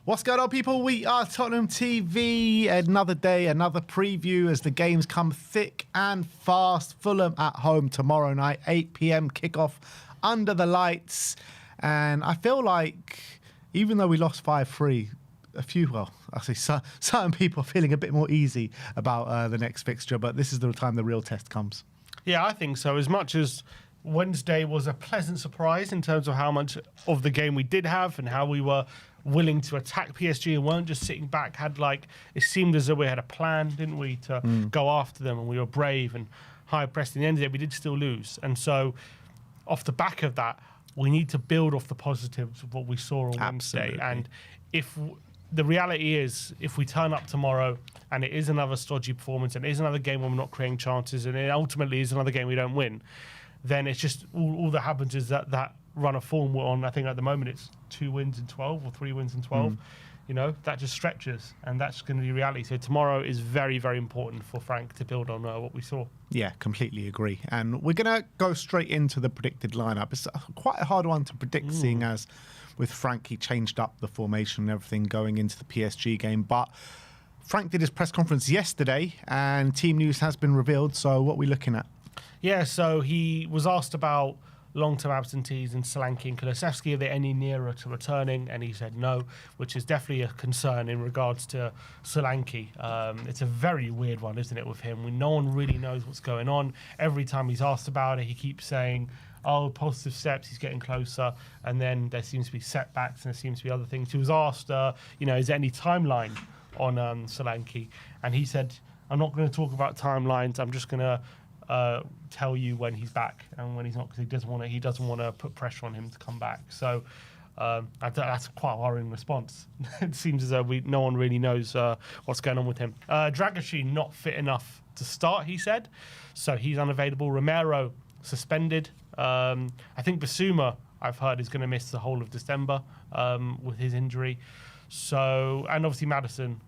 What's going on, people? We are Tottenham TV. Another day, another preview as the games come thick and fast. Fulham at home tomorrow night, 8 p.m. kickoff under the lights. And I feel like, even though we lost 5-3, certain people are feeling a bit more easy about the next fixture, but this is the time the real test comes. Yeah, I think so. As much as Wednesday was a pleasant surprise in terms of how much of the game we did have and how we were willing to attack PSG and weren't just sitting back, it seemed as though we had a plan, didn't we, to go after them, and we were brave and high pressed. In the end of the day, we did still lose. And so off the back of that, we need to build off the positives of what we saw on Wednesday. And the reality is, if we turn up tomorrow and it is another stodgy performance and it is another game where we're not creating chances and it ultimately is another game we don't win, then it's just all that happens is that run of form we're on. I think at the moment it's 2 wins in 12 or 3 wins in 12. You know, that just stretches, and that's going to be reality. So tomorrow is very, very important for Frank to build on what we saw. Yeah, completely agree. And we're going to go straight into the predicted lineup. It's quite a hard one to predict, seeing as with Frank, he changed up the formation and everything going into the PSG game. But Frank did his press conference yesterday, and team news has been revealed. So what are we looking at? Yeah, so he was asked about long-term absentees in Solanke and Kulusevski, are they any nearer to returning? And he said no, which is definitely a concern in regards to Solanke. It's a very weird one, isn't it, with him? No one really knows what's going on. Every time he's asked about it, he keeps saying, oh, positive steps, he's getting closer. And then there seems to be setbacks and there seems to be other things. He was asked, is there any timeline on Solanke? And he said, I'm not going to talk about timelines. I'm just going to tell you when he's back and when he's not, because he doesn't want to put pressure on him to come back. So that's quite a worrying response. It seems as though no one really knows what's going on with him. Dragoshin not fit enough to start, he said, so he's unavailable. Romero suspended. I think Basuma, I've heard, is going to miss the whole of December with his injury. So, and obviously Maddison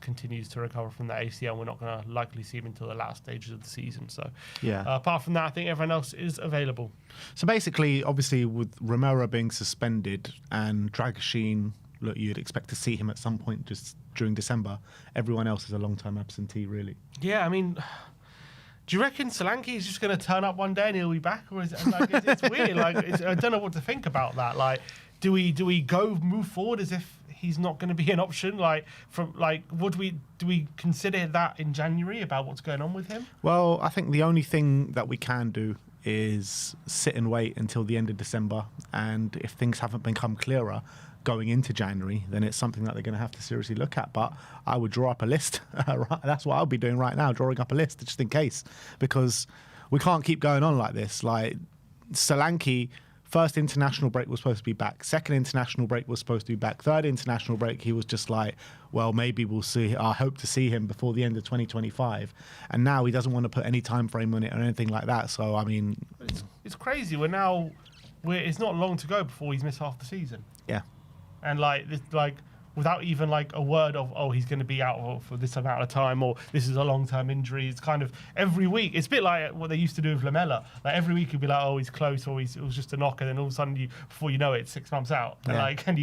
continues to recover from the ACL. We're not going to likely see him until the last stages of the season. So, yeah. Apart from that, I think everyone else is available. So basically, obviously, with Romero being suspended and Dragoshin, look, you'd expect to see him at some point just during December. Everyone else is a long-time absentee, really. Yeah, I mean, do you reckon Solanke is just going to turn up one day and he'll be back, or is it, it's weird? I don't know what to think about that. Do we move forward as if he's not going to be an option? Do we consider that in January about what's going on with him? Well, I think the only thing that we can do is sit and wait until the end of December, and if things haven't become clearer going into January, then it's something that they're going to have to seriously look at. But I would draw up a list. That's what I'll be doing right now, drawing up a list just in case, because we can't keep going on like this. Like Solanke, first international break was supposed to be back. Second international break was supposed to be back. Third international break, he was just like, well, maybe we'll see. I hope to see him before the end of 2025. And now he doesn't want to put any time frame on it or anything like that. So, I mean, it's crazy. It's not long to go before he's missed half the season. Yeah. And without even a word of, oh, he's going to be out for this amount of time, or this is a long-term injury. It's kind of every week. It's a bit like what they used to do with Lamela. Every week you'd be like, oh, he's close, or it was just a knock, and then all of a sudden, before you know it, it's 6 months out. Yeah. And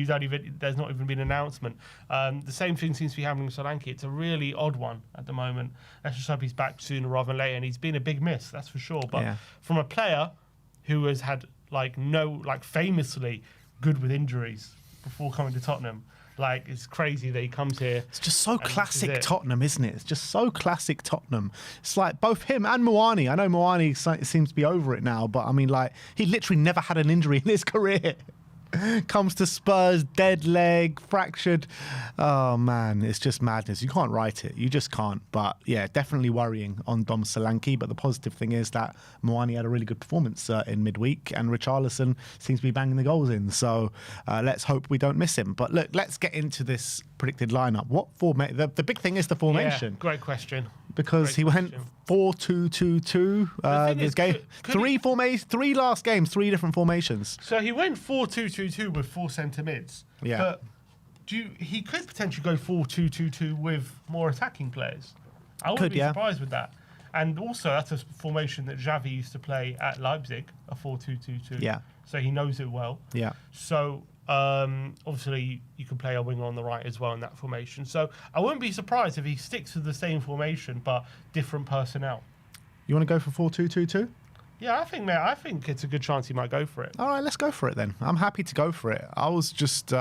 there's not even been an announcement. The same thing seems to be happening with Solanke. It's a really odd one at the moment. Let's just hope he's back sooner rather than later. And he's been a big miss, that's for sure. But from a player who has had famously good with injuries before coming to Tottenham, it's crazy that he comes here. It's just so classic Tottenham, isn't it? It's just so classic Tottenham. It's like both him and Moani. I know Moani seems to be over it now, but I mean, he literally never had an injury in his career. Comes to Spurs, dead leg, fractured. Oh, man, it's just madness. You can't write it. You just can't. But, yeah, definitely worrying on Dom Solanke. But the positive thing is that Moani had a really good performance in midweek, and Richarlison seems to be banging the goals in. So let's hope we don't miss him. But, look, let's get into this predicted lineup. What formation? The big thing is the formation. Yeah, great question. Because he went 4-2-2-2 this game. Three last games, 3 different formations. So he went 4-2-2-2 with 4 centre mids. Yeah. But he could potentially go 4-2-2-2 with more attacking players. I wouldn't be surprised with that. And also, that's a formation that Xavi used to play at Leipzig, a 4-2-2-2. Yeah. So he knows it well. Yeah. So Obviously, you can play a winger on the right as well in that formation. So I wouldn't be surprised if he sticks with the same formation but different personnel. You want to go for 4-2-2-2? Yeah, I think it's a good chance he might go for it. All right, let's go for it then. I'm happy to go for it. I was just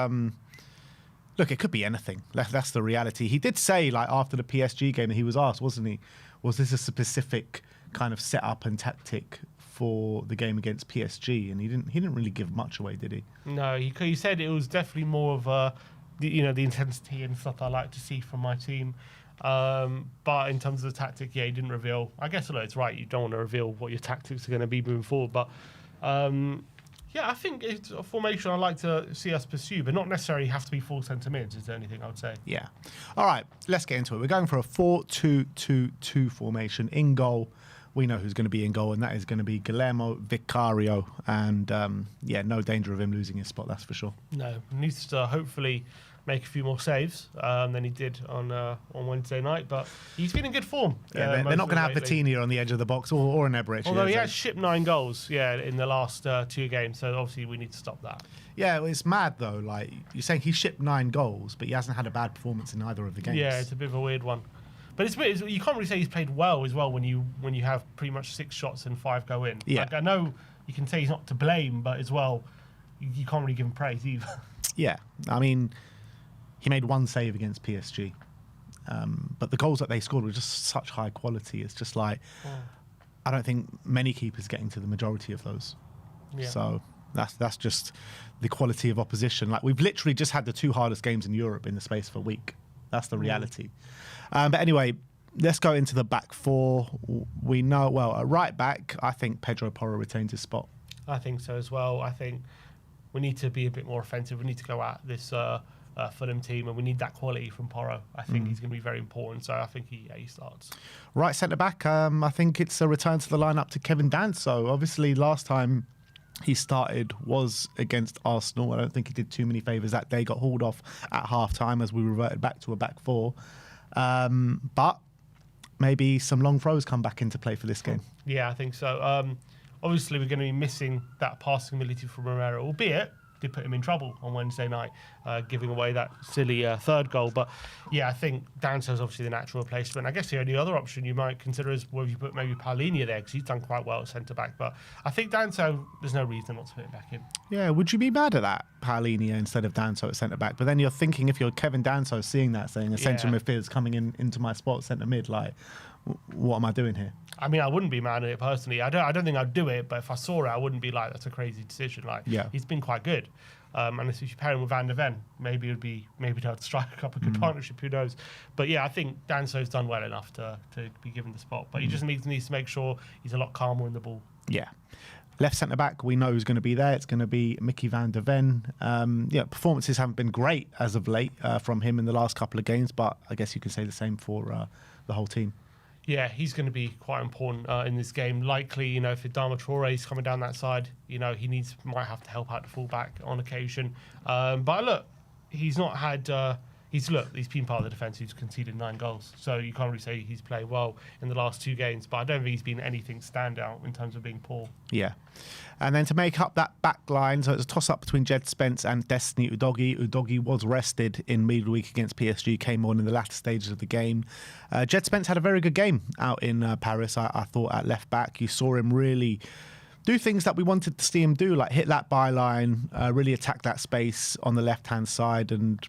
look, it could be anything. That's the reality. He did say, like, after the PSG game, that he was asked, wasn't he? Was this a specific kind of setup and tactic for the game against PSG? And he didn't really give much away, did he? No, he said it was definitely more of the intensity and stuff I like to see from my team. But in terms of the tactic, yeah, he didn't reveal. I guess it's right. You don't want to reveal what your tactics are going to be moving forward, but. Yeah, I think it's a formation I'd like to see us pursue, but not necessarily have to be full centre mids, is the only thing I would say. Yeah. All right, let's get into it. We're going for a 4-2-2-2 formation. In goal, we know who's going to be in goal, and that is going to be Guillermo Vicario. And, no danger of him losing his spot, that's for sure. No, needs to hopefully make a few more saves than he did on Wednesday night, but he's been in good form. Yeah, they're not going to have Vitinha on the edge of the box or an Eberich. Although he has shipped 9 goals, in the last 2 games, so obviously we need to stop that. Yeah, well, it's mad though. Like, you're saying he shipped 9 goals, but he hasn't had a bad performance in either of the games. Yeah, it's a bit of a weird one. But it's weird. You can't really say he's played well as well when you have pretty much 6 shots and 5 go in. Yeah. Like, I know you can say he's not to blame, but as well, you can't really give him praise either. Yeah, I mean, he made 1 save against PSG. But the goals that they scored were just such high quality. It's just like, I don't think many keepers getting to the majority of those. Yeah. So that's just the quality of opposition. Like, we've literally just had the 2 hardest games in Europe in the space of a week. That's the reality. But anyway, let's go into the back 4. We know, well, at right back, I think Pedro Porro retains his spot. I think so as well. I think we need to be a bit more offensive. We need to go at this Fulham team, and we need that quality from Porro. I think he's going to be very important, so I think he starts. Right centre-back, I think it's a return to the lineup to Kevin Danso. Obviously, last time he started was against Arsenal. I don't think he did too many favours that day. Got hauled off at half-time as we reverted back to a back 4. But maybe some long throws come back into play for this game. Yeah, I think so. Obviously, we're going to be missing that passing ability from Romero, albeit did put him in trouble on Wednesday night, giving away that silly 3rd goal. But yeah, I think Danso's obviously the natural replacement. I guess the only other option you might consider is whether you put maybe Paulinho there, because he's done quite well at centre-back. But I think Danso, there's no reason not to put him back in. Yeah, would you be mad at that, Paulinho instead of Danso at centre-back? But then you're thinking, if you're Kevin Danso, seeing that, saying a centre midfielder's coming into my spot centre-mid, like, what am I doing here? I mean, I wouldn't be mad at it personally. I don't think I'd do it, but if I saw it, I wouldn't be like, that's a crazy decision. Like, he's been quite good. And if you pair him with Van der Ven, maybe they'll strike up a good partnership, who knows. But yeah, I think Danso's done well enough to be given the spot. But he just needs to make sure he's a lot calmer in the ball. Yeah. Left centre-back, we know who's going to be there. It's going to be Mickey Van der Ven. Performances haven't been great as of late from him in the last couple of games, but I guess you could say the same for the whole team. Yeah, he's going to be quite important in this game. Likely, if Adama Traore is coming down that side, he might have to help out the fullback on occasion. But look, he's not had. He's been part of the defence who's conceded 9 goals, so you can't really say he's played well in the last 2 games. But I don't think he's been anything standout in terms of being poor. Yeah, and then to make up that back line, so it's a toss-up between Jed Spence and Destiny Udogie. Udogie was rested in midweek against PSG, came on in the latter stages of the game. Jed Spence had a very good game out in Paris, I thought, at left back. You saw him really do things that we wanted to see him do, like hit that byline, really attack that space on the left-hand side, and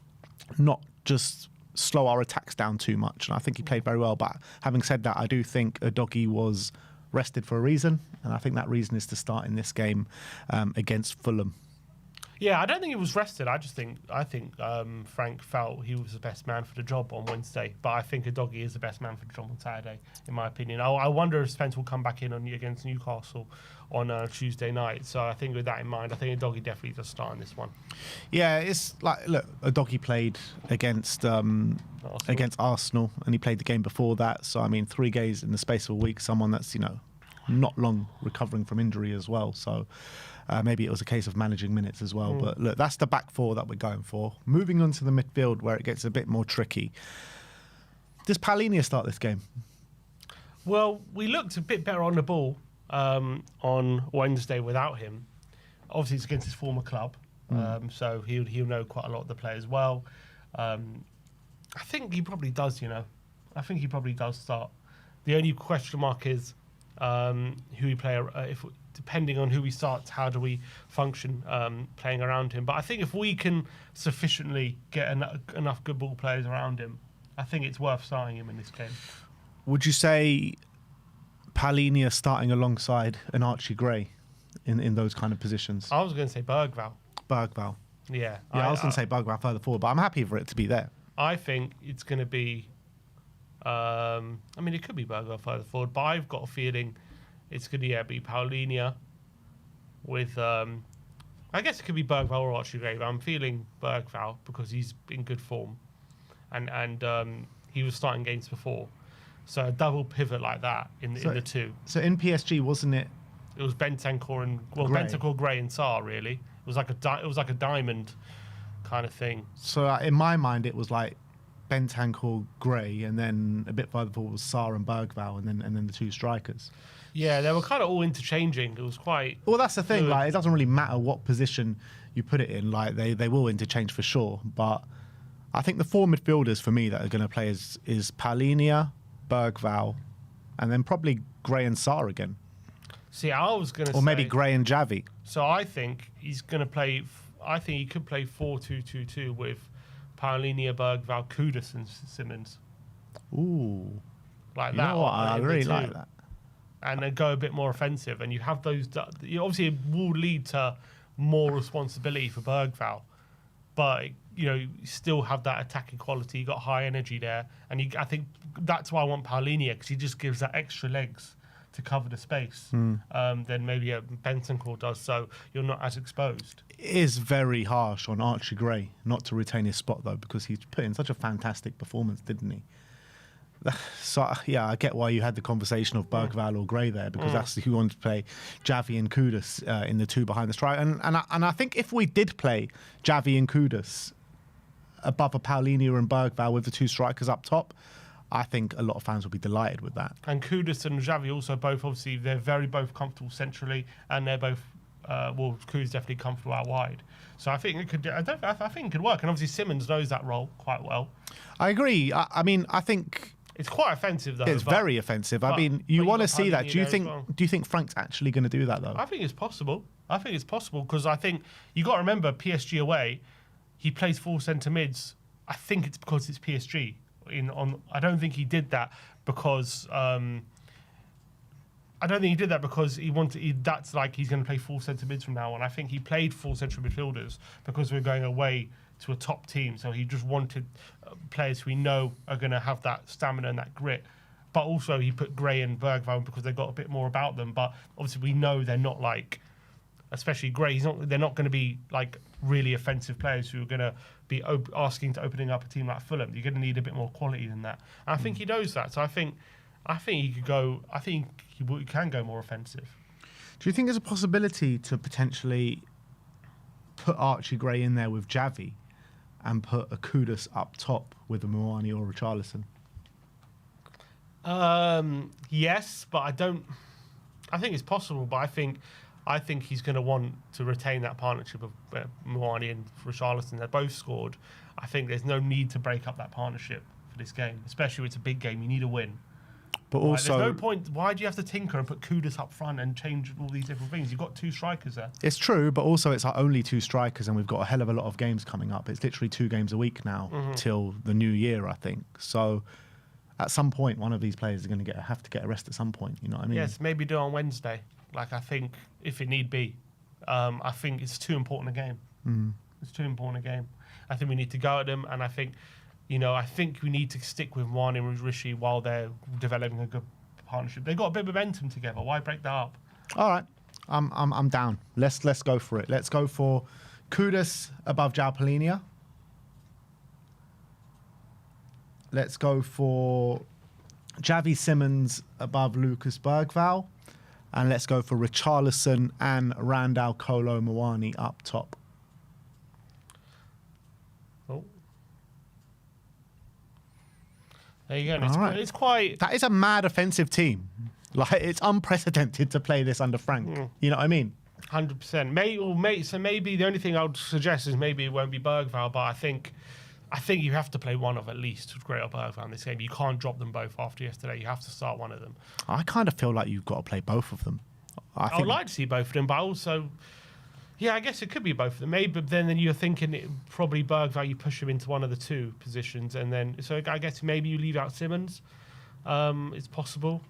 not just slow our attacks down too much. And I think he played very well. But having said that, I do think Udogie was rested for a reason, and I think that reason is to start in this game against Fulham. Yeah, I don't think he was rested. I think Frank felt he was the best man for the job on Wednesday, but I think Udogie is the best man for the job on Saturday, in my opinion. I wonder if Spence will come back in against Newcastle on Tuesday night. So I think with that in mind, I think Udogie definitely does start in this one. Yeah, it's like, look, Udogie played against Arsenal, and he played the game before that. So I mean, 3 games in the space of a week. Someone that's not long recovering from injury as well. So. Maybe it was a case of managing minutes as well. But look, that's the back 4 that we're going for. Moving on to the midfield, where it gets a bit more tricky. Does Paulinho start this game? Well, we looked a bit better on the ball on Wednesday without him. Obviously, it's against his former club. So he'll know quite a lot of the players well. I think he probably does. I think he probably does start. The only question mark is who we play. If depending on who we start, how do we function playing around him? But I think if we can sufficiently get enough good ball players around him, I think it's worth starting him in this game. Would you say Palhinha starting alongside an Archie Gray in those kind of positions? I was going to say Bergvall. Yeah, I was going to say Bergvall further forward, but I'm happy for it to be there. I think it's going to be. It could be Bergvall further forward, but I've got a feeling it's going to be Palhinha with. I guess it could be Bergvall or Archie Gray, but I'm feeling Bergvall because he's in good form, and he was starting games before, so a double pivot like that in the two. So in PSG, wasn't it? It was Bentancur and Bentancur, Gray, and Sarr. Really, it was like a diamond kind of thing. So in my mind, it was like Bentancur, Gray, and then a bit further forward was Sarr and Bergvall, and then the two strikers. Yeah, they were kind of all interchanging. It was quite. Well, that's the thing. fluid. Like, it doesn't really matter what position you put it in. Like, they will interchange for sure. But I think the four midfielders for me that are going to play is Palhinha, Bergvall, and then probably Gray and Sarr again. See, I was going to say... Or maybe Gray and Javi. So I think he's going to play... I think he could play 4-2-2-2 with Palhinha, Bergvall, Kudus and Simmons. Ooh. Like you that. Know what? I really like that. And then go a bit more offensive. And you have those... Obviously, it will lead to more responsibility for Bergvall. But, you still have that attacking quality. You got high energy there. And I think that's why I want Palhinha, because he just gives that extra legs to cover the space than maybe a Bentancur does, so you're not as exposed. It is very harsh on Archie Gray not to retain his spot, though, because he's put in such a fantastic performance, didn't he? So, yeah, I get why you had the conversation of Bergvall or Gray there, because that's who wanted to play Javi and Kudus in the two behind the strike. And I think if we did play Javi and Kudus above a Palhinha and Bergvall with the two strikers up top, I think a lot of fans will be delighted with that. And Kudus and Javi also both, obviously, they're both comfortable centrally, and they're both, Kudus definitely comfortable out wide. So I think it could. I think it could work. And obviously Simmons knows that role quite well. I agree. I think it's quite offensive though. It's very offensive. You want to see that. Do you think Frank's actually going to do that though? I think it's possible. Because I think you got to remember PSG away, he plays full centre mids. I think it's because it's PSG. I don't think he did that because he wanted. That's like he's going to play full centre mids from now on. I think he played full central midfielders because we're going away to a top team. So he just wanted players who we know are going to have that stamina and that grit. But also he put Gray and Bergvall because they've got a bit more about them. But obviously we know they're not like, especially Gray. They're not going to be like really offensive players who are going to be asking to opening up a team like Fulham. You're going to need a bit more quality than that. And I think he knows that. So I think he could go. I think he can go more offensive. Do you think there's a possibility to potentially put Archie Gray in there with Javi and put a Kudus up top with a Moani or a Richarlison? Yes, but I don't. I think it's possible, but I think he's going to want to retain that partnership of Moani and Richarlison. They both scored. I think there's no need to break up that partnership for this game, especially when it's a big game. You need a win. But also, there's no point. Why do you have to tinker and put Kudus up front and change all these different things? You've got two strikers there. It's true, but also it's our only two strikers, and we've got a hell of a lot of games coming up. It's literally 2 games a week now till the new year, I think. So at some point, one of these players is going to have to get a rest at some point. You know what I mean? Yes, maybe do it on Wednesday. Like, I think, if it need be. I think it's too important a game. It's too important a game. I think we need to go at them, and I think we need to stick with Moani and Rishi while they're developing a good partnership. They've got a bit of momentum together. Why break that up? All right. I'm down. Let's go for it. Let's go for Kudus above João Palhinha. Let's go for Javi Simmons above Lucas Bergvall. And let's go for Richarlison and Randall Kolo Muani up top. Oh. There you go. It's quite... That is a mad offensive team. Like, it's unprecedented to play this under Frank. You know what I mean? 100%. So maybe the only thing I would suggest is maybe it won't be Bergvall, but I think you have to play one of at least Gray or Bergvall in this game. You can't drop them both after yesterday. You have to start one of them. I kind of feel like you've got to play both of them. I would like to see both of them, but also, yeah, I guess it could be both of them. Maybe, but then you're thinking probably Bergvall, you push him into one of the two positions, and then so I guess maybe you leave out Simmons. It's possible.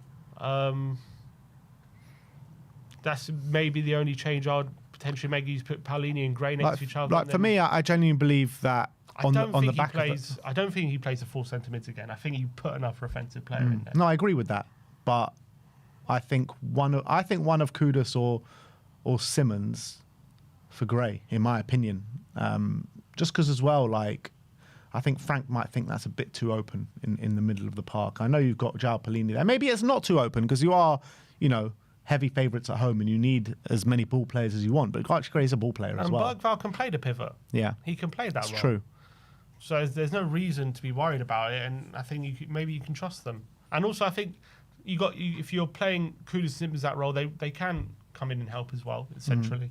That's maybe the only change I'd potentially make. You put Palini and Gray next to each other. Like for me, I genuinely believe that on the back of it. I don't think he plays a full centre mids again. I think you put another offensive player in there. No, I agree with that, but I think one of Kudus or Simmons for Gray, in my opinion. Just because as well, like I think Frank might think that's a bit too open in the middle of the park. I know you've got João Palini there. Maybe it's not too open because you are, heavy favourites at home and you need as many ball players as you want. But Archie Gray's a ball player as well. And Bergvall can play the pivot. Yeah. He can play that role. It's true. So there's no reason to be worried about it, and I think maybe you can trust them. And also, I think if you're playing Kudus and Simmons that role, they can come in and help as well, essentially.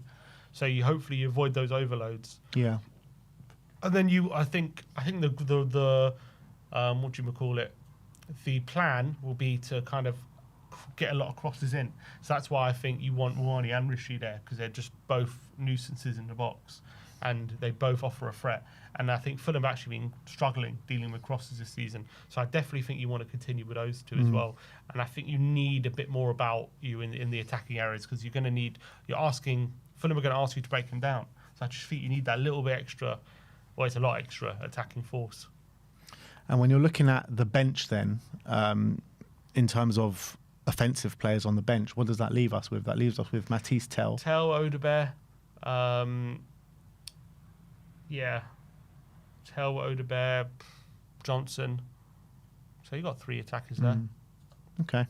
So hopefully you avoid those overloads. Yeah. And then I think the what do you call it? The plan will be to kind of get a lot of crosses in. So that's why I think you want Muani and Rishi there, because they're just both nuisances in the box and they both offer a threat. And I think Fulham have actually been struggling dealing with crosses this season. So I definitely think you want to continue with those two as well. And I think you need a bit more about you in the attacking areas, because Fulham are going to ask you to break them down. So I just think you need that little bit extra, well, it's a lot extra attacking force. And when you're looking at the bench then, in terms of offensive players on the bench, what does that leave us with? That leaves us with Matisse Tell, Odebear. Tell, Odebear, Johnson. So you got 3 attackers there. Okay.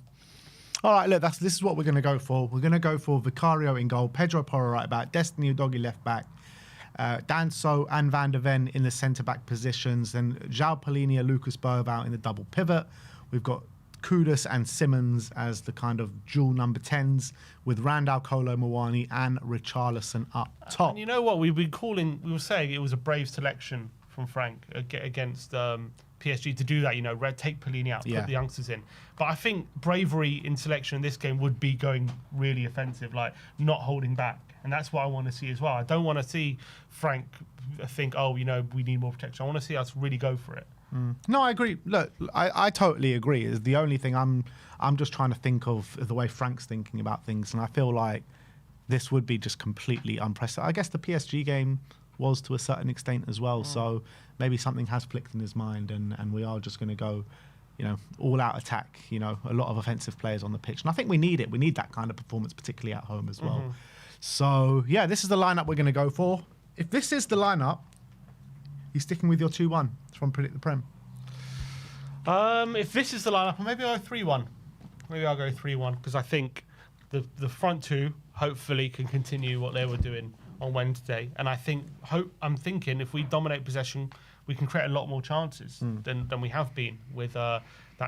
All right, look, this is what we're going to go for. We're going to go for Vicario in goal, Pedro Porro right back, Destiny Udogie left back, Danso and Van der Ven in the centre-back positions, then João Palini and Lucas Bergvall in the double pivot. We've got Kudus and Simmons as the kind of dual number 10s, with Randall, Kolo Muani and Richarlison up top. And you know what? We were saying it was a brave selection from Frank against PSG to do that, take Palini out, put the youngsters in. But I think bravery in selection in this game would be going really offensive, like not holding back. And that's what I want to see as well. I don't want to see Frank think, we need more protection. I want to see us really go for it. No, I agree. Look, I totally agree. Is the only thing I'm just trying to think of the way Frank's thinking about things, and I feel like this would be just completely unprecedented. I guess the PSG game was to a certain extent as well, so maybe something has flicked in his mind, and we are just going to go, all out attack. A lot of offensive players on the pitch, and I think we need it. We need that kind of performance, particularly at home as well. So yeah, this is the lineup we're going to go for. If this is the lineup, you're sticking with your 2-1 from Predict the Prem. If this is the lineup, maybe I'll go 3-1. Maybe I'll go 3-1, because I think the front two hopefully can continue what they were doing on Wednesday. And I'm thinking if we dominate possession, we can create a lot more chances than we have been with that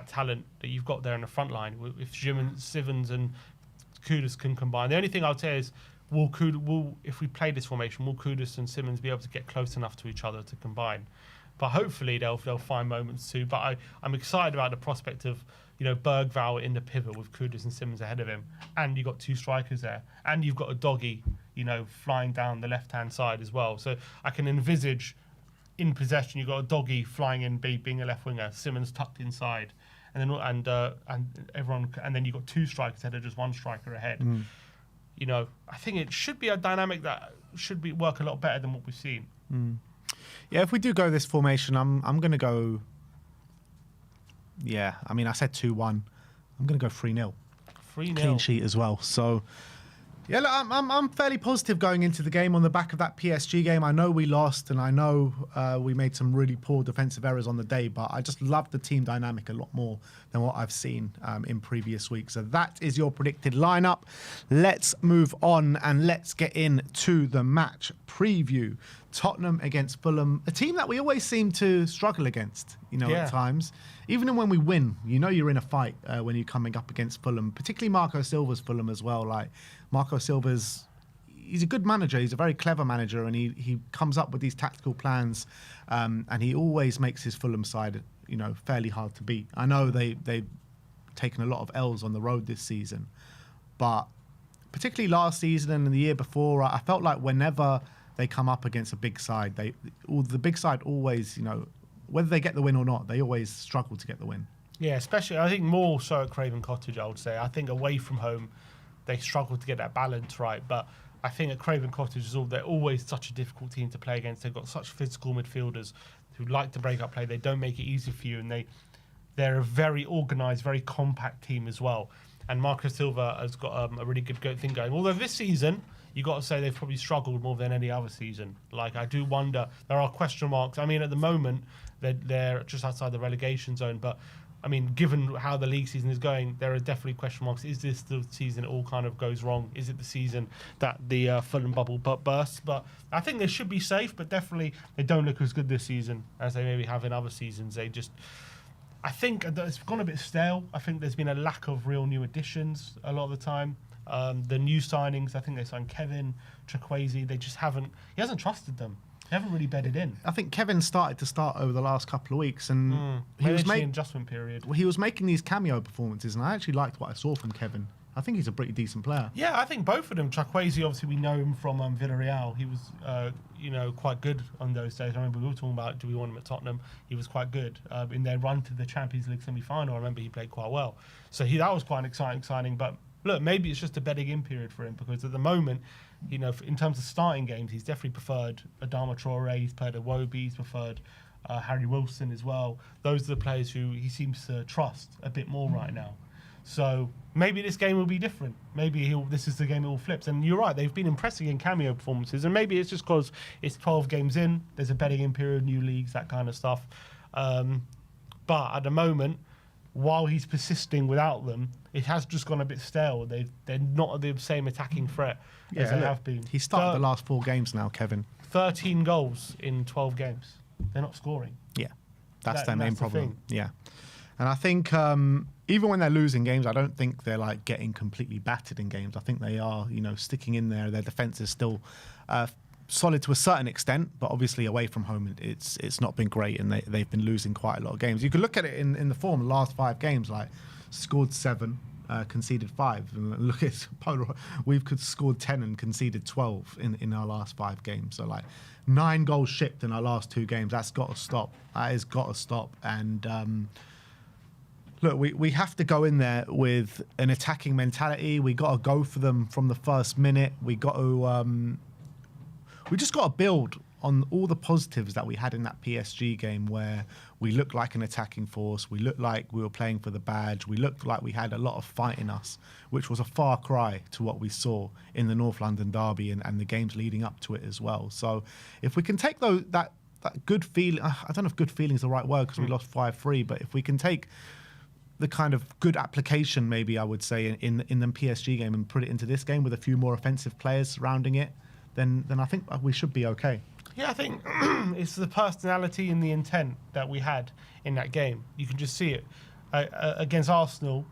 talent that you've got there in the front line. If Simmons and Kudus can combine. The only thing I would say is, if we play this formation, will Kudus and Simmons be able to get close enough to each other to combine? But hopefully they'll find moments too. But I'm excited about the prospect of Bergvall in the pivot with Kudus and Simmons ahead of him, and you've got 2 strikers there, and you've got a doggy flying down the left hand side as well. So I can envisage in possession you've got a doggy flying in, being a left winger, Simmons tucked inside, and then you've got 2 strikers ahead of just 1 striker ahead. I think it should be a dynamic that should work a lot better than what we've seen. Yeah, if we do go this formation, I'm going to go. Yeah, I mean, I said 2-1. I'm going to go 3-0. 3-0. Clean sheet as well. So, yeah, look, I'm fairly positive going into the game on the back of that PSG game. I know we lost, and I know we made some really poor defensive errors on the day, but I just love the team dynamic a lot more than what I've seen in previous weeks. So that is your predicted lineup. Let's move on and let's get into the match preview. Tottenham against Fulham, a team that we always seem to struggle against, at times. Even when we win, you're in a fight when you're coming up against Fulham, particularly Marco Silva's Fulham as well. Like, Marco Silva's, he's a good manager. He's a very clever manager, and he comes up with these tactical plans, and he always makes his Fulham side, fairly hard to beat. I know they've taken a lot of L's on the road this season, but particularly last season and the year before, I felt like whenever they come up against a big side, the big side always, whether they get the win or not, they always struggle to get the win. Yeah, especially I think more so at Craven Cottage, I would say. I think away from home, they struggle to get that balance right. But I think at Craven Cottage, they're always such a difficult team to play against. They've got such physical midfielders who like to break up play. They don't make it easy for you, and they're a very organised, very compact team as well. And Marco Silva has got a really good thing going. Although this season, you got to say they've probably struggled more than any other season. Like, I do wonder, there are question marks. I mean, at the moment, they're just outside the relegation zone, but I mean, given how the league season is going, there are definitely question marks. Is this the season it all kind of goes wrong? Is it the season that the Fulham bubble bursts? But I think they should be safe, but definitely they don't look as good this season as they maybe have in other seasons. I think it's gone a bit stale. I think there's been a lack of real new additions a lot of the time. The new signings, I think they signed Kevin, Chukwueze, he hasn't trusted them. They haven't really bedded in. I think Kevin started over the last couple of weeks, and he was making an adjustment period. He was making these cameo performances, and I actually liked what I saw from Kevin. I think he's a pretty decent player. Yeah, I think both of them. Chukwueze, obviously, we know him from Villarreal. He was, quite good on those days. I remember we were talking about, do we want him at Tottenham? He was quite good. In their run to the Champions League semi-final, I remember he played quite well. So that was quite an exciting signing. But look, maybe it's just a bedding in period for him, because at the moment, in terms of starting games, he's definitely preferred Adama Traore, he's preferred Iwobi, he's preferred Harry Wilson as well. Those are the players who he seems to trust a bit more right now. So maybe this game will be different. Maybe this is the game it all flips. And you're right, they've been impressing in cameo performances, and maybe it's just because it's 12 games in, there's a bedding in period, new leagues, that kind of stuff. But at the moment, while he's persisting without them, it has just gone a bit stale. They're not the same attacking threat as they have been. He started the last 4 games now, Kevin. 13 goals in 12 games. They're not scoring. Yeah, that's their main problem. Thing. Yeah. And I think even when they're losing games, I don't think they're like getting completely battered in games. I think they are, sticking in there. Their defence is still solid to a certain extent, but obviously away from home, it's not been great, and they've been losing quite a lot of games. You could look at it in the form of the last 5 games, like scored 7, conceded 5. And look at Polar, we've scored 10 and conceded 12 in our last 5 games. So like 9 goals shipped in our last 2 games. That's got to stop. That has got to stop. And look, we have to go in there with an attacking mentality. We got to go for them from the first minute. We just got to build on all the positives that we had in that PSG game, where we looked like an attacking force. We looked like we were playing for the badge. We looked like we had a lot of fight in us, which was a far cry to what we saw in the North London derby and the games leading up to it as well. So if we can take that good feeling, I don't know if good feeling is the right word, because we lost 5-3, but if we can take the kind of good application, maybe I would say, in the PSG game and put it into this game with a few more offensive players surrounding it, then I think we should be okay. Yeah, I think it's the personality and the intent that we had in that game. You can just see it. Against Arsenal,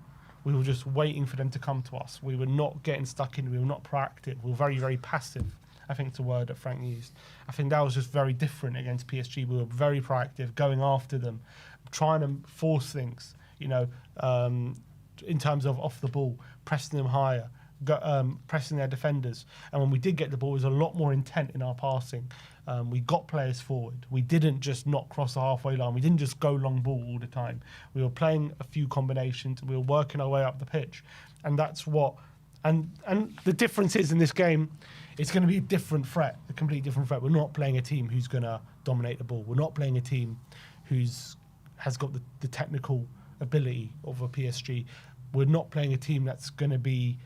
we were just waiting for them to come to us. We were not getting stuck in. We were not proactive. We were very, very passive, I think it's a word that Frank used. I think that was just very different against PSG. We were very proactive, going after them, trying to force things, in terms of off the ball, pressing them higher, pressing their defenders. And when we did get the ball, it was a lot more intent in our passing. We got players forward. We didn't just not cross the halfway line. We didn't just go long ball all the time. We were playing a few combinations. We were working our way up the pitch. And that's what... And the difference is in this game, it's going to be a different threat, a completely different threat. We're not playing a team who's going to dominate the ball. We're not playing a team has got the technical ability of a PSG. We're not playing a team that's going to be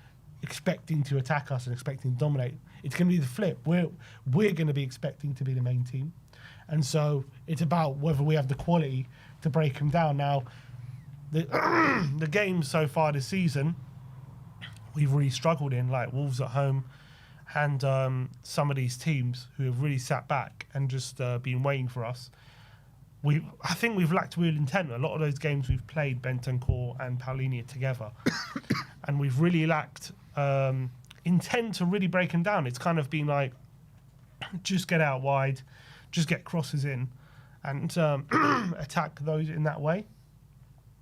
expecting to attack us and expecting to dominate. It's going to be the flip. We're going to be expecting to be the main team. And so it's about whether we have the quality to break them down. Now, the games so far this season, we've really struggled in, like Wolves at home and some of these teams who have really sat back and just been waiting for us. I think we've lacked real intent. A lot of those games we've played Bentancur and Paulinho together. And we've really lacked intent to really break them down. It's kind of been like, just get out wide, just get crosses in, and attack those in that way.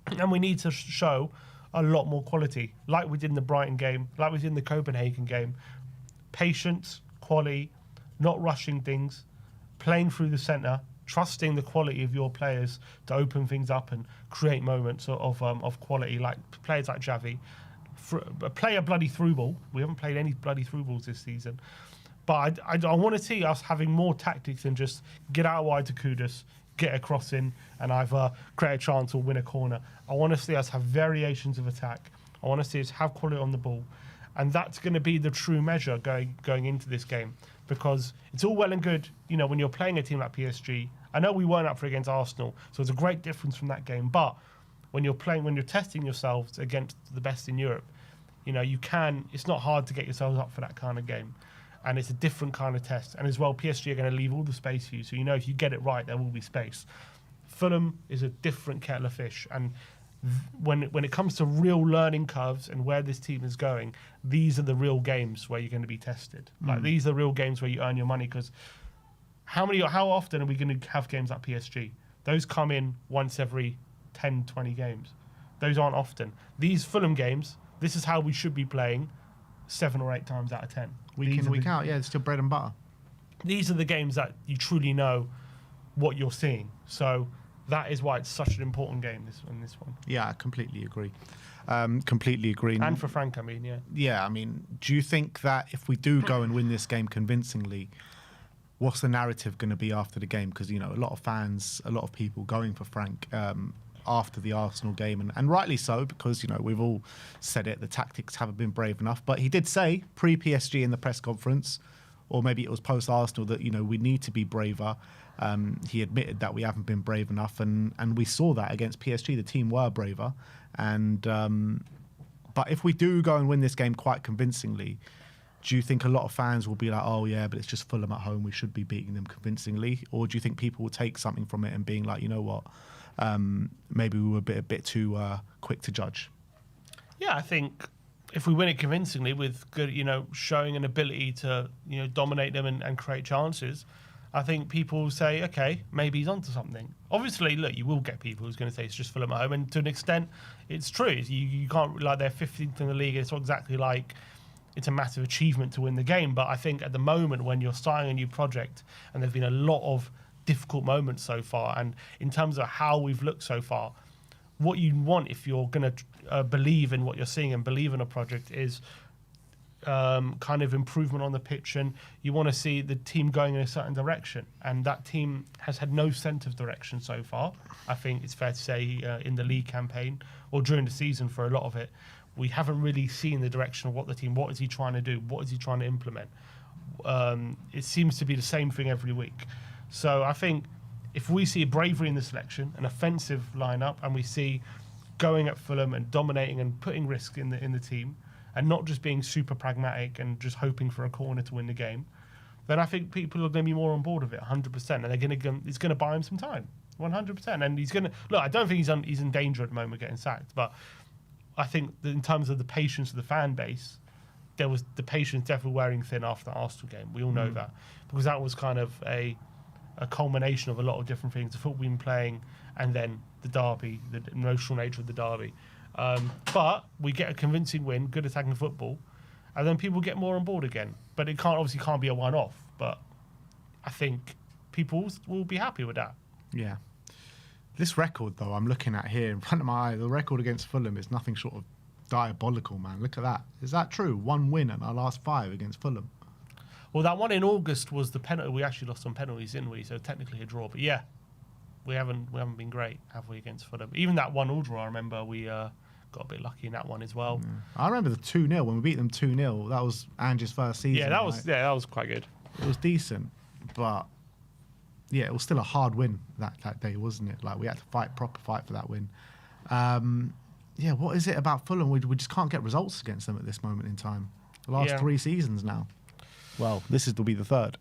And we need to show a lot more quality, like we did in the Brighton game, like we did in the Copenhagen game. Patience, quality, not rushing things, playing through the centre, trusting the quality of your players to open things up and create moments of quality, like players like Xavi. Play a bloody through ball. We haven't played any bloody through balls this season. But I want to see us having more tactics than just get out wide to Kudus, get a cross in, and either create a chance or win a corner. I want to see us have variations of attack. I want to see us have quality on the ball. And that's going to be the true measure going into this game. Because it's all well and good, when you're playing a team like PSG. I know we weren't up for against Arsenal, so it's a great difference from that game. But when you're testing yourselves against the best in Europe, it's not hard to get yourselves up for that kind of game. And it's a different kind of test. And as well, PSG are going to leave all the space for you. So if you get it right, there will be space. Fulham is a different kettle of fish. And when it comes to real learning curves and where this team is going, these are the real games where you're going to be tested. Like these are the real games where you earn your money. Because how often are we going to have games like PSG? Those come in once every 10, 20 games. Those aren't often. These Fulham games, this is how we should be playing 7 or 8 times out of 10. Week in, week out, it's still bread and butter. These are the games that you truly know what you're seeing. So that is why it's such an important game, this one. Yeah, I completely agree. Completely agree. And for Frank, yeah. Yeah, do you think that if we do go and win this game convincingly, what's the narrative going to be after the game? Because, a lot of fans, a lot of people going for Frank after the Arsenal game, and rightly so, because, we've all said it, the tactics haven't been brave enough. But he did say pre-PSG in the press conference, or maybe it was post-Arsenal, that, we need to be braver. He admitted that we haven't been brave enough, and we saw that against PSG. The team were braver. And but if we do go and win this game quite convincingly, do you think a lot of fans will be like, oh, yeah, but it's just Fulham at home, we should be beating them convincingly? Or do you think people will take something from it and being like, you know what, maybe we were a bit too quick to judge? Yeah, I think if we win it convincingly with good, showing an ability to, dominate them and create chances, I think people will say, okay, maybe he's onto something. Obviously, look, you will get people who's going to say it's just Fulham at home, and to an extent, it's true. You can't, like, they're 15th in the league. It's not exactly like it's a massive achievement to win the game, but I think at the moment when you're starting a new project, and there's been a lot of difficult moments so far, and in terms of how we've looked so far, what you want if you're going to believe in what you're seeing and believe in a project is kind of improvement on the pitch, and you want to see the team going in a certain direction, and that team has had no sense of direction so far. I think it's fair to say in the league campaign or during the season for a lot of it, we haven't really seen the direction of what is he trying to do, what is he trying to implement. It seems to be the same thing every week. So I think if we see bravery in the selection, an offensive lineup, and we see going at Fulham and dominating and putting risk in the team, and not just being super pragmatic and just hoping for a corner to win the game, then I think people are going to be more on board with it, 100%. And they're going to, it's going to buy him some time, 100%. And he's going to look. I don't think he's in danger at the moment of getting sacked, but I think that in terms of the patience of the fan base, there was the patience definitely wearing thin after the Arsenal game. We all know that, because that was kind of a culmination of a lot of different things. The football we've been playing, and then the derby, the emotional nature of the derby. But we get a convincing win, good attacking football, and then people get more on board again. But it obviously can't be a one-off. But I think people will be happy with that. Yeah. This record, though, I'm looking at here in front of my eye, the record against Fulham is nothing short of diabolical, man. Look at that. Is that true? 1 win in our last 5 against Fulham. Well, that one in August was the penalty. We actually lost on penalties, didn't we? So technically a draw. But yeah, we haven't been great, have we, against Fulham? Even that 1-1 draw, I remember we got a bit lucky in that one as well. Yeah. I remember the 2-0 when we beat them 2-0. That was Ange's first season. Yeah, that was quite good. It was decent, but yeah, it was still a hard win that day, wasn't it? Like, we had to proper fight for that win. Yeah, what is it about Fulham? We just can't get results against them at this moment in time. The last 3 seasons now. Well, this will be the 3rd.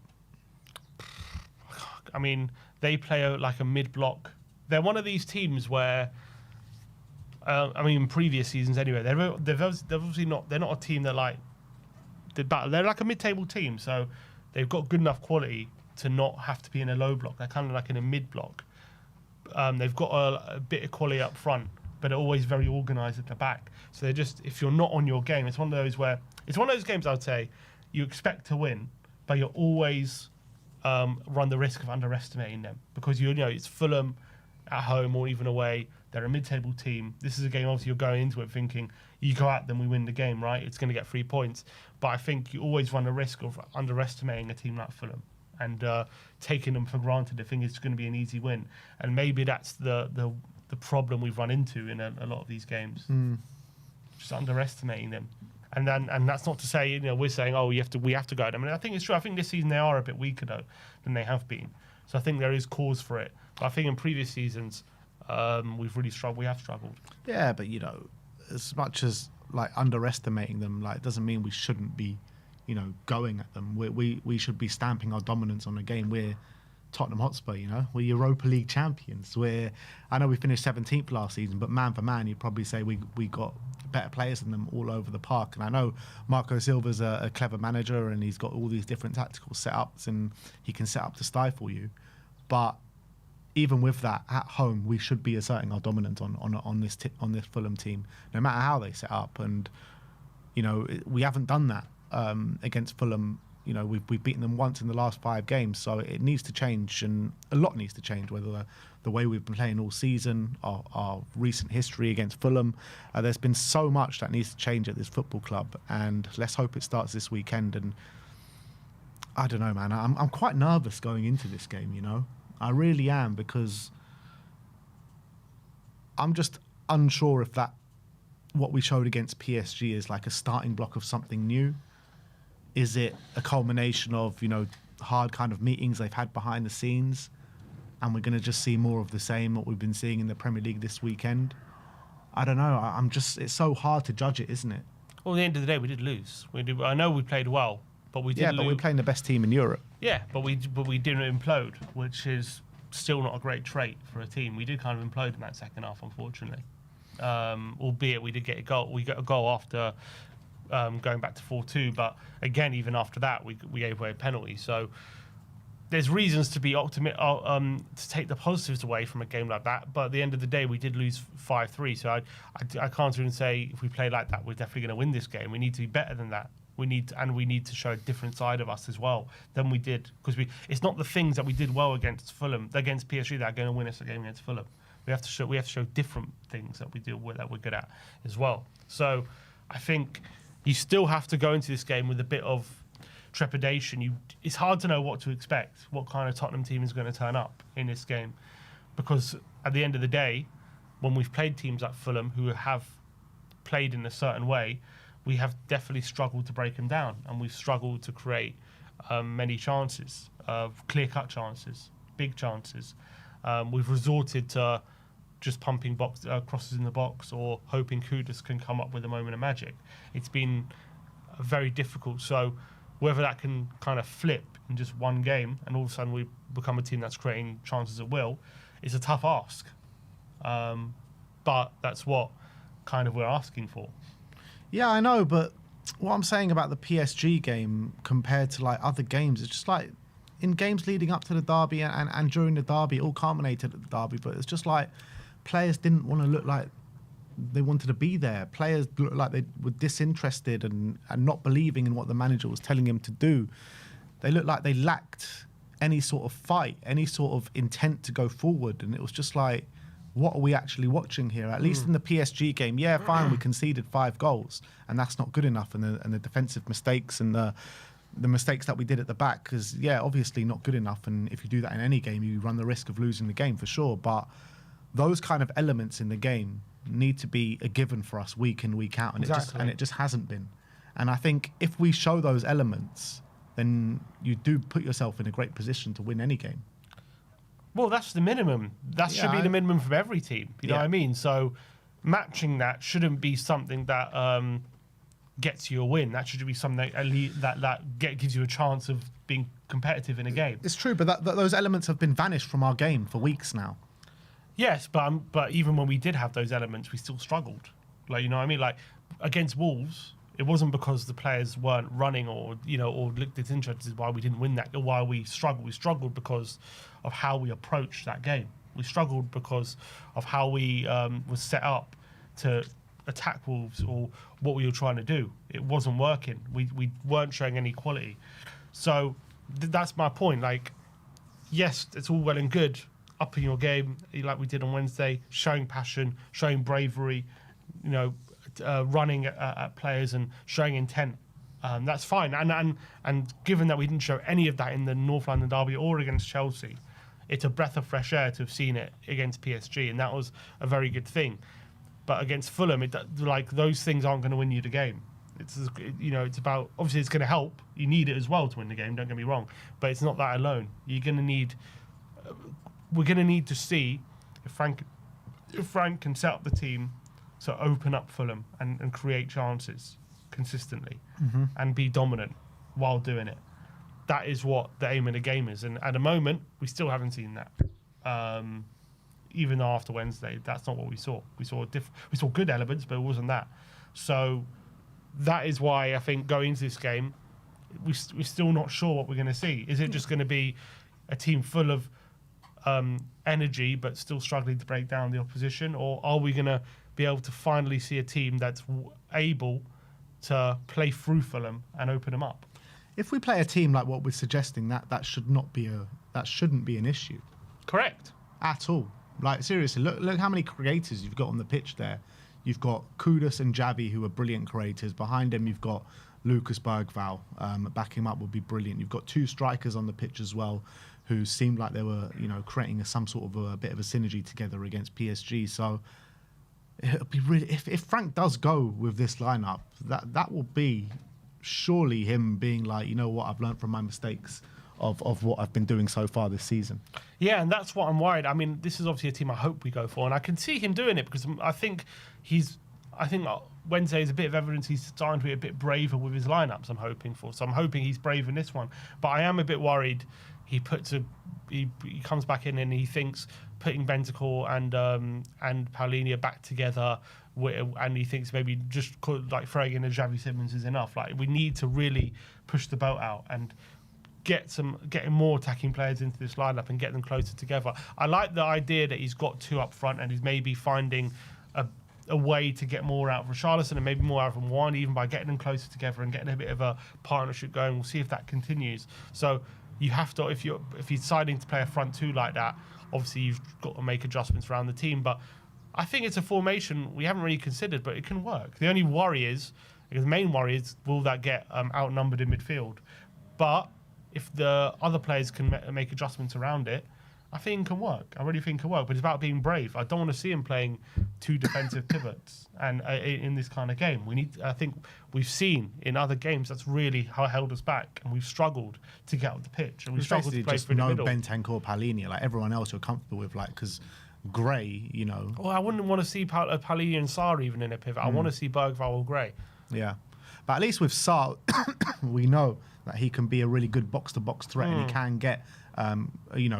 I mean, they play like a mid-block. They're one of these teams where, I mean, in previous seasons anyway, they're obviously not. They're not a team that like the battle. They're like a mid-table team, so they've got good enough quality to not have to be in a low block. They're kind of like in a mid block. They've got a bit of quality up front, but they're always very organised at the back. So they're just, if you're not on your game, it's one of those games I would say you expect to win, but you're always run the risk of underestimating them because you know it's Fulham at home or even away. They're a mid-table team. This is a game obviously you're going into it thinking you go at them, we win the game, right? It's going to get 3 points. But I think you always run the risk of underestimating a team like Fulham and taking them for granted. I think it's going to be an easy win, and maybe that's the problem we've run into in a lot of these games, just underestimating them. And that's not to say we're saying we have to go at them. And I think it's true. I think this season they are a bit weaker though than they have been. So I think there is cause for it. But I think in previous seasons we've really struggled. We have struggled. Yeah, but as much as like underestimating them, like doesn't mean we shouldn't be, going at them. We should be stamping our dominance on the game. We're Tottenham Hotspur, we're Europa League champions. I know we finished 17th last season, but man for man, you'd probably say we got better players than them all over the park. And I know Marco Silva's a clever manager, and he's got all these different tactical setups, and he can set up to stifle you. But even with that, at home, we should be asserting our dominance on this Fulham team, no matter how they set up. And we haven't done that against Fulham. We've beaten them once in the last 5 games, so it needs to change, and a lot needs to change. Whether the way we've been playing all season, our recent history against Fulham, there's been so much that needs to change at this football club, and let's hope it starts this weekend. And I don't know, man. I'm quite nervous going into this game. I really am, because I'm just unsure if what we showed against PSG is like a starting block of something new. Is it a culmination of, hard kind of meetings they've had behind the scenes, and we're going to just see more of the same, what we've been seeing in the Premier League this weekend? I don't know. It's so hard to judge it, isn't it? Well, at the end of the day, we did lose. I know we played well, but we did lose. Yeah, but we're playing the best team in Europe. Yeah, but we didn't implode, which is still not a great trait for a team. We did kind of implode in that second half, unfortunately. Albeit we did get a goal. We got a goal after going back to 4-2, but again, even after that, we gave away a penalty. So there's reasons to be to take the positives away from a game like that. But at the end of the day, we did lose 5-3. So I can't even say if we play like that, we're definitely going to win this game. We need to be better than that. We need to show a different side of us as well than we did, because it's not the things that we did well against PSG that are going to win us a game against Fulham. We have to show different things that we do that we're good at as well. So I think you still have to go into this game with a bit of trepidation. It's hard to know what to expect, what kind of Tottenham team is going to turn up in this game, because at the end of the day, when we've played teams like Fulham who have played in a certain way, we have definitely struggled to break them down, and we've struggled to create many chances, clear-cut chances, big chances. We've resorted to just pumping crosses in the box or hoping Kudus can come up with a moment of magic. It's been very difficult. So whether that can kind of flip in just one game and all of a sudden we become a team that's creating chances at will, is a tough ask. But that's what kind of we're asking for. Yeah, I know, but what I'm saying about the PSG game compared to like other games, it's just like in games leading up to the derby and during the derby, it all culminated at the derby, but it's just like players didn't want to look like they wanted to be there. Players looked like they were disinterested and not believing in what the manager was telling him to do. They looked like they lacked any sort of fight, any sort of intent to go forward. And it was just like, what are we actually watching here? At least in the PSG game, yeah, fine, we conceded 5 goals, and that's not good enough. And the defensive mistakes and the mistakes that we did at the back, because, yeah, obviously not good enough. And if you do that in any game, you run the risk of losing the game for sure. But those kind of elements in the game need to be a given for us week in, week out. And it just hasn't been. And I think if we show those elements, then you do put yourself in a great position to win any game. Well, that's the minimum. That should be the minimum from every team. You know what I mean? So matching that shouldn't be something that gets you a win. That should be something that gives you a chance of being competitive in a game. It's true, but those elements have been vanished from our game for weeks now. Yes, but even when we did have those elements, we still struggled. Like, you know what I mean? Like against Wolves, it wasn't because the players weren't running or looked disinterested why we didn't win that, or why we struggled. We struggled because of how we approached that game. We struggled because of how we was set up to attack Wolves, or what we were trying to do. It wasn't working. We weren't showing any quality. So that's my point. Like, yes, it's all well and good upping your game like we did on Wednesday, showing passion, showing bravery, running at players and showing intent. That's fine. And given that we didn't show any of that in the North London derby or against Chelsea, it's a breath of fresh air to have seen it against PSG, and that was a very good thing. But against Fulham, those things aren't going to win you the game. It's about, obviously it's going to help. You need it as well to win the game. Don't get me wrong, but it's not that alone. We're going to need to see if Frank can set up the team to open up Fulham and create chances consistently and be dominant while doing it. That is what the aim of the game is, and at the moment we still haven't seen that. Even after Wednesday, that's not what we saw. We saw good elements, but it wasn't that. So that is why I think going into this game, we're still not sure what we're going to see. Is it just going to be a team full of energy but still struggling to break down the opposition, or are we going to be able to finally see a team that's able to play through Fulham and open them up? If we play a team like what we're suggesting, that shouldn't be an issue. Correct. At all. Like, seriously, look how many creators you've got on the pitch there. You've got Kudus and Javi, who are brilliant creators. Behind them, you've got Lucas Bergvall. Backing him up would be brilliant. You've got two strikers on the pitch as well, who seemed like they were, creating some sort of a bit of a synergy together against PSG. So it'll be really, if Frank does go with this lineup, that will be surely him being like, you know what, I've learned from my mistakes of what I've been doing so far this season. Yeah, and that's what I'm worried. I mean, this is obviously a team I hope we go for, and I can see him doing it because I think Wednesday is a bit of evidence he's starting to be a bit braver with his lineups. I'm hoping for, so I'm hoping he's brave in this one. But I am a bit worried. He comes back in and he thinks putting Bentancur and Paulinho back together, and he thinks maybe just throwing in a Xavi Simons is enough. Like, we need to really push the belt out and getting more attacking players into this lineup and get them closer together. I like the idea that he's got two up front and he's maybe finding a way to get more out of Richarlison and maybe more out of one, even by getting them closer together and getting a bit of a partnership going. We'll see if that continues. So you have to, if you're deciding to play a front two like that, obviously you've got to make adjustments around the team. But I think it's a formation we haven't really considered, but it can work. The only worry is, the main worry is, will that get outnumbered in midfield? But if the other players can make adjustments around it, I think it can work. I really think it can work. But it's about being brave. I don't want to see him playing two defensive pivots and in this kind of game. I think we've seen in other games that's really held us back, and we've struggled to get up the pitch, and we've struggled to play through the middle. Bentancur, Paulinho, like everyone else you're comfortable with, like, because Gray, Well, I wouldn't want to see Paulinho and Sarr even in a pivot. I want to see Bergvall or Gray. Yeah, but at least with Sarr, we know that he can be a really good box-to-box threat, and he can get,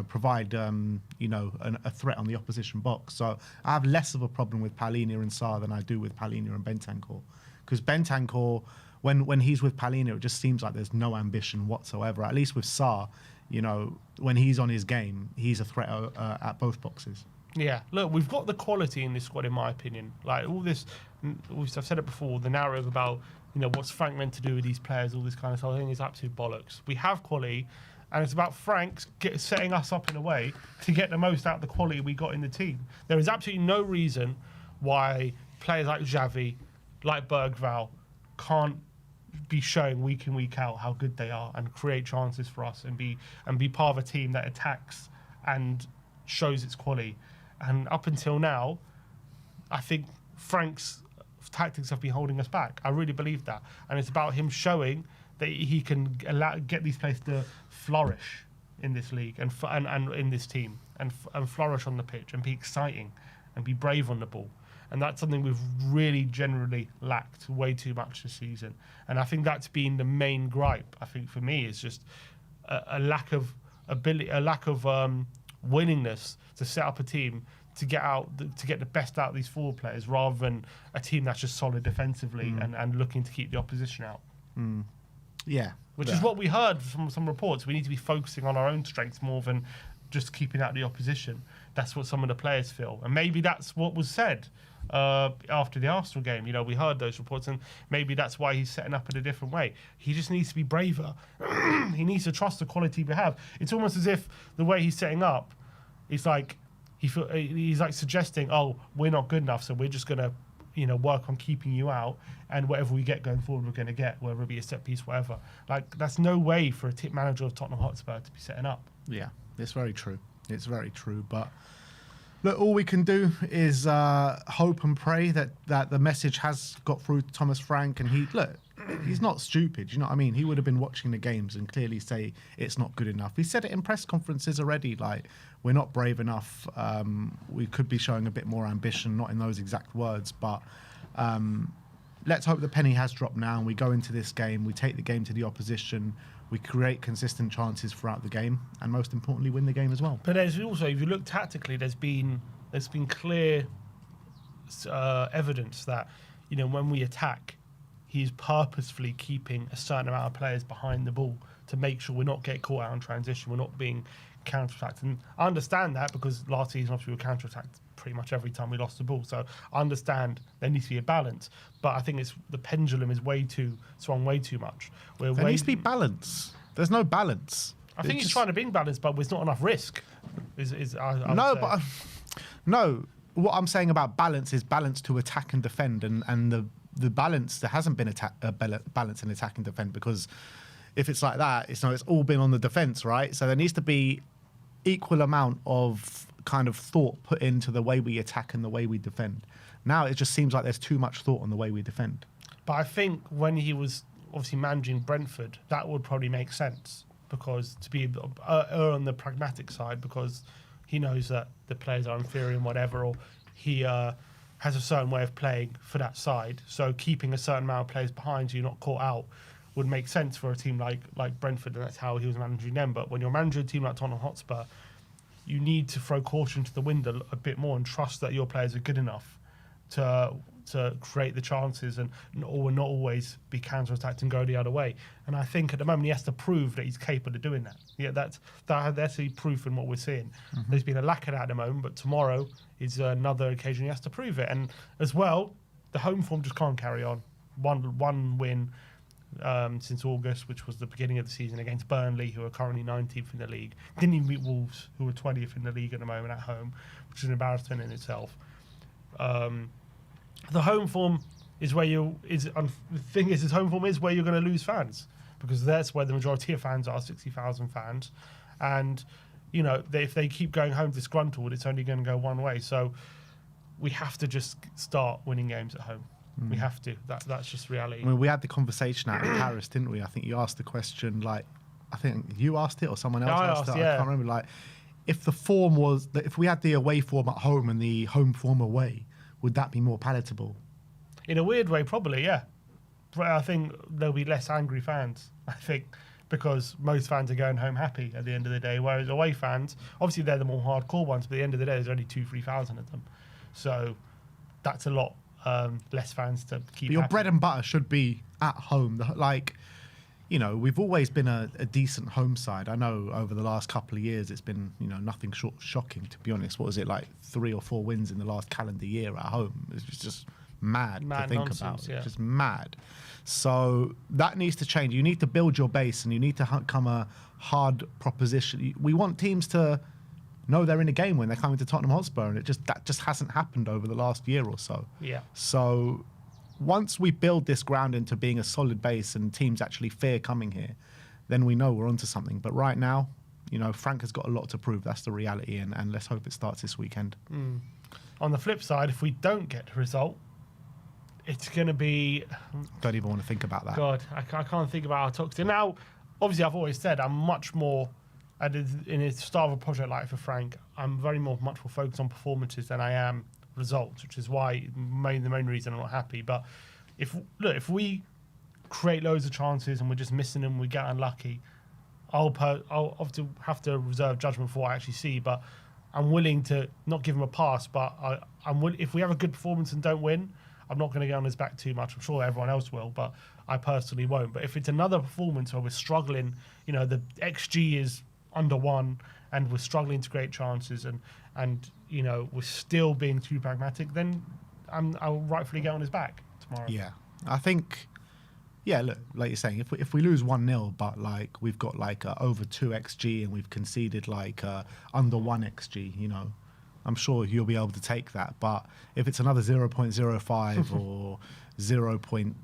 provide, a threat on the opposition box. So I have less of a problem with Paulinho and Sarr than I do with Paulinho and Bentancur, because Bentancur, when he's with Paulinho, it just seems like there's no ambition whatsoever. At least with Sarr, when he's on his game, he's a threat at both boxes. Yeah, look, we've got the quality in this squad, in my opinion. Like, all this, I've said it before, the narrative about, what's Frank meant to do with these players, all this kind of stuff, I think is absolute bollocks. We have quality, and it's about Frank setting us up in a way to get the most out of the quality we got in the team. There is absolutely no reason why players like Xavi, like Bergvall, can't be showing week in, week out how good they are and create chances for us and be part of a team that attacks and shows its quality. And up until now, I think Frank's tactics have been holding us back. I really believe that. And it's about him showing that he can get these players to flourish in this league and in this team and flourish on the pitch and be exciting and be brave on the ball. And that's something we've really generally lacked way too much this season. And I think that's been the main gripe, I think, for me, is just a lack of ability, a lack of willingness to set up a team to get the best out of these forward players, rather than a team that's just solid defensively and looking to keep the opposition out. Yeah. Which is what we heard from some reports. We need to be focusing on our own strengths more than just keeping out the opposition. That's what some of the players feel. And maybe that's what was said after the Arsenal game. You know, we heard those reports, and maybe that's why he's setting up in a different way. He just needs to be braver. He needs to trust the quality we have. It's almost as if the way he's setting up, it's like he's like suggesting, oh, we're not good enough, so we're just going to, you know, work on keeping you out, and whatever we get going forward, we're going to get, whether it be a set piece, whatever. Like, that's no way for a tip manager of Tottenham Hotspur to be setting up. Yeah, it's very true. It's very true. But look, all we can do is hope and pray that the message has got through to Thomas Frank, and he's not stupid. You know what I mean? He would have been watching the games and clearly say it's not good enough. He said it in press conferences already, like, we're not brave enough. We could be showing a bit more ambition, not in those exact words, but let's hope the penny has dropped now and we go into this game, we take the game to the opposition, we create consistent chances throughout the game, and most importantly, win the game as well. But there's also, if you look tactically, there's been clear evidence that, you know, when we attack, he's purposefully keeping a certain amount of players behind the ball to make sure we're not getting caught out in transition, we're not being counter-attacked. And I understand that, because last season obviously we were counter-attacked pretty much every time we lost the ball. So I understand there needs to be a balance, but I think the pendulum is swung way too much. There needs to be balance. There's no balance. I think he's trying to bring balance, but there's not enough risk. No, what I'm saying about balance is balance to attack and defend, and the balance, there hasn't been balance in attack and defend, because if it's like that, it's all been on the defence, right? So there needs to be equal amount of kind of thought put into the way we attack and the way we defend. Now it just seems like there's too much thought on the way we defend. But I think when he was obviously managing Brentford, that would probably make sense, because to be on the pragmatic side, because he knows that the players are inferior and whatever, or he has a certain way of playing for that side. So keeping a certain amount of players behind you, not caught out, would make sense for a team like Brentford, and that's how he was managing them. But when you're managing a team like Tottenham Hotspur, you need to throw caution to the wind a bit more and trust that your players are good enough to create the chances and not always be counter-attacked and go the other way. And I think at the moment he has to prove that he's capable of doing that. Yeah, that's the proof in what we're seeing. Mm-hmm. There's been a lack of that at the moment, but tomorrow is another occasion he has to prove it. And as well, the home form just can't carry on. One win since August, which was the beginning of the season, against Burnley, who are currently 19th in the league. Didn't even beat Wolves, who are 20th in the league at the moment at home, which is an embarrassment in itself. The home form is where the thing is, his home form is where you're going to lose fans, because that's where the majority of fans are, 60,000 fans. And, you know, if they keep going home disgruntled, it's only going to go one way. So we have to just start winning games at home. We have to. That's just reality. I mean, we had the conversation out in Paris, didn't we? I think you asked the question, like, I think you asked it or someone else asked it. Yeah. I can't remember. Like, if the form was, if we had the away form at home and the home form away, would that be more palatable? In a weird way, probably, yeah. But I think there'll be less angry fans, I think, because most fans are going home happy at the end of the day, whereas away fans, obviously they're the more hardcore ones, but at the end of the day, there's only 2,000-3,000 of them. So that's a lot less fans to keep But your happy. bread and butter should be at home. Like, you know, we've always been a decent home side. I know over the last couple of years it's been, you know, nothing short of shocking, to be honest. What was it, like 3 or 4 wins in the last calendar year at home? It's just mad to think about. Yeah. It's just mad. So that needs to change. You need to build your base and you need to come a hard proposition. We want teams to know they're in a game when they're coming to Tottenham Hotspur, and that just hasn't happened over the last year or so. Yeah. So once we build this ground into being a solid base and teams actually fear coming here, then we know we're onto something. But right now, you know, Frank has got a lot to prove. That's the reality, and let's hope it starts this weekend. On the flip side, if we don't get the result, it's going to be... Don't even want to think about that. God, I can't think about how toxic. Now, obviously, I've always said I'm much more... in the start of a project like for Frank, I'm much more focused on performances than I am results, which is why the main reason I'm not happy. But if we create loads of chances and we're just missing them, we get unlucky, I'll have to reserve judgment for what I actually see. But I'm willing to not give him a pass, but if we have a good performance and don't win, I'm not going to get on his back too much. I'm sure everyone else will, but I personally won't. But if it's another performance where we're struggling, the XG is under 1 and we're struggling to create chances and we're still being too pragmatic, then I'll rightfully get on his back tomorrow. Yeah, I think. Yeah, look, like you're saying, if we lose 1-0, but like we've got like over 2 XG and we've conceded like under 1 XG, I'm sure you'll be able to take that. But if it's another 0.05 or 0.10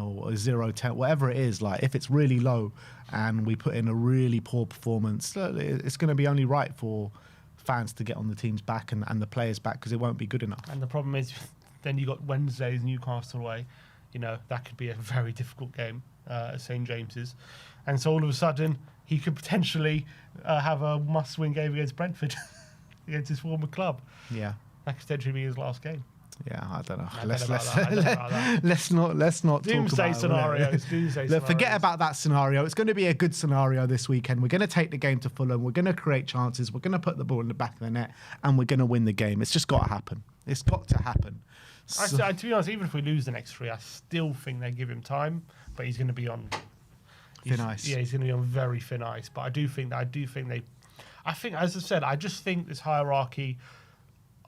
or 0.10, whatever it is, like if it's really low and we put in a really poor performance, it's going to be only right for fans to get on the team's back and the players back, because it won't be good enough. And the problem is, then you got Wednesday's Newcastle away. That could be a very difficult game at St James's. And so all of a sudden, he could potentially have a must-win game against Brentford, against his former club. Yeah. That could potentially be his last game. Yeah, I don't know. Let's not Doomsday talk scenarios. Doomsday scenarios. Forget about that scenario. It's going to be a good scenario this weekend. We're going to take the game to Fulham. We're going to create chances. We're going to put the ball in the back of the net, and we're going to win the game. It's just got to happen. It's got to happen. To be honest, even if we lose the next 3, I still think they give him time, but he's going to be on thin ice. Yeah, he's going to be on very thin ice. But I think, as I said, I just think this hierarchy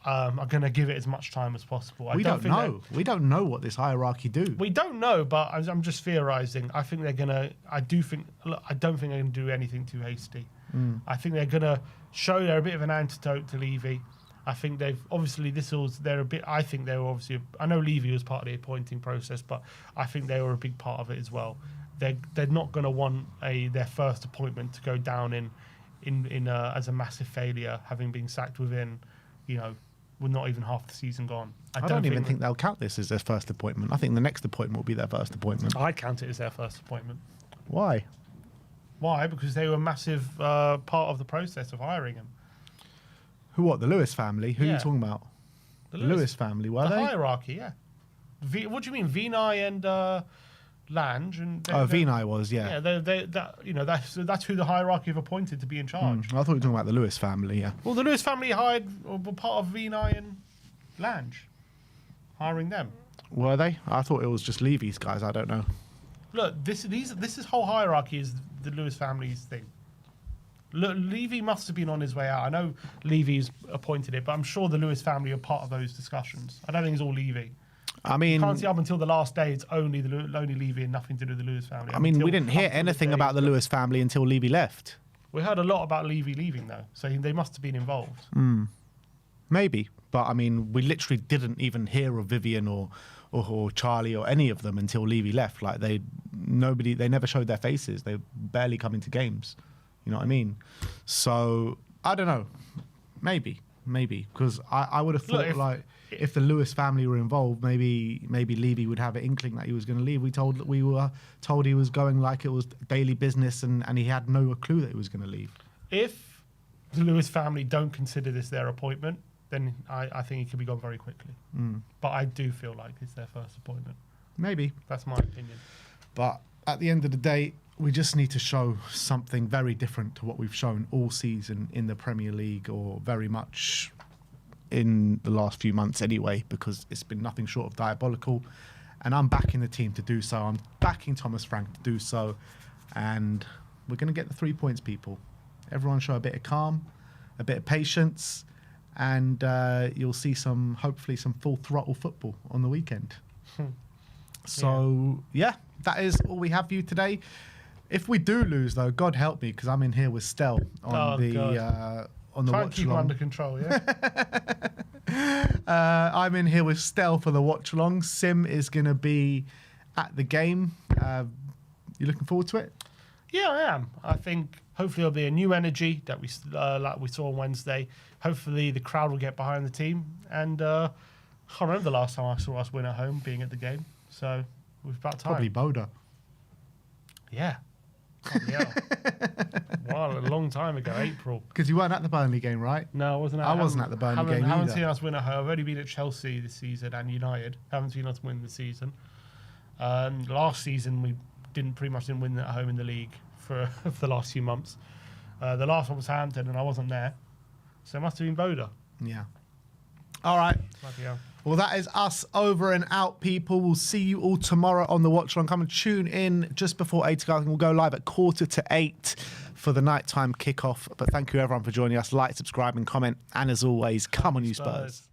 are going to give it as much time as possible. We don't know. We don't know what this hierarchy do. We don't know, but I'm just theorising. I think they're going to. I don't think they're going to do anything too hasty. I think they're going to show they're a bit of an antidote to Levy. I think they've obviously they're a bit. I think they were obviously. I know Levy was part of the appointing process, but I think they were a big part of it as well. They're not going to want their first appointment to go down as a massive failure, having been sacked within, with not even half the season gone. I don't even think they'll count this as their first appointment. I think the next appointment will be their first appointment. I count it as their first appointment. Why? Why? Because they were a massive part of the process of hiring him. Who? What? The Lewis family? Who are you talking about? The Lewis family. Were they? The hierarchy, yeah. What do you mean, Vinay and Lange? And Vinay was, yeah. Yeah, that's who the hierarchy have appointed to be in charge. I thought you were talking about the Lewis family, yeah. Well, the Lewis family were part of Vinay and Lange, hiring them. Were they? I thought it was just Levy's guys. I don't know. Look, this whole hierarchy is the Lewis family's thing. Look, Levy must have been on his way out. I know Levy's appointed it, but I'm sure the Lewis family are part of those discussions. I don't think it's all Levy. I mean, you can't see up until the last day it's only Levy and nothing to do with the Lewis family. I mean, we didn't hear anything about the Lewis family until Levy left. We heard a lot about Levy leaving, though, so they must have been involved. Maybe, but I mean, we literally didn't even hear of Vivian or Charlie or any of them until Levy left. Like they never showed their faces. They barely come into games. You know what I mean? So I don't know. Maybe, because I would have thought if the Lewis family were involved, maybe Levy would have an inkling that he was going to leave. We were told he was going like it was daily business, and he had no clue that he was going to leave. If the Lewis family don't consider this their appointment, then I think he could be gone very quickly. But I do feel like it's their first appointment. Maybe. That's my opinion. But at the end of the day, we just need to show something very different to what we've shown all season in the Premier League, or very much in the last few months anyway, because it's been nothing short of diabolical. And I'm backing the team to do so. I'm backing Thomas Frank to do so. And we're going to get the 3 points, people. Everyone show a bit of calm, a bit of patience, and you'll see hopefully some full throttle football on the weekend. So, yeah, that is all we have for you today. If we do lose, though, God help me, because I'm in here with Stel on the watch Try and keep him under control, yeah? I'm in here with Stel for the watch along. Sim is going to be at the game. You looking forward to it? Yeah, I am. I think hopefully there'll be a new energy that we like we saw on Wednesday. Hopefully the crowd will get behind the team. And I can't remember the last time I saw us win at home, being at the game. So we've about time. Probably Boda. Yeah. Yeah. Wow, a long time ago, April. Because you weren't at the Burnley game, right? No, I wasn't. I wasn't at the Burnley game either. I haven't seen us win at home. I've only been at Chelsea this season and United. Haven't seen us win this season. Last season we pretty much didn't win at home in the league for the last few months. The last one was Hampton, and I wasn't there. So it must have been Boda. Yeah. All right. Bloody hell. Well, that is us over and out, people. We'll see you all tomorrow on the Watch Along. Come and tune in just before 8 o'clock. We'll go live at 7:45 for the nighttime kickoff. But thank you, everyone, for joining us. Like, subscribe, and comment. And as always, come on, you Spurs.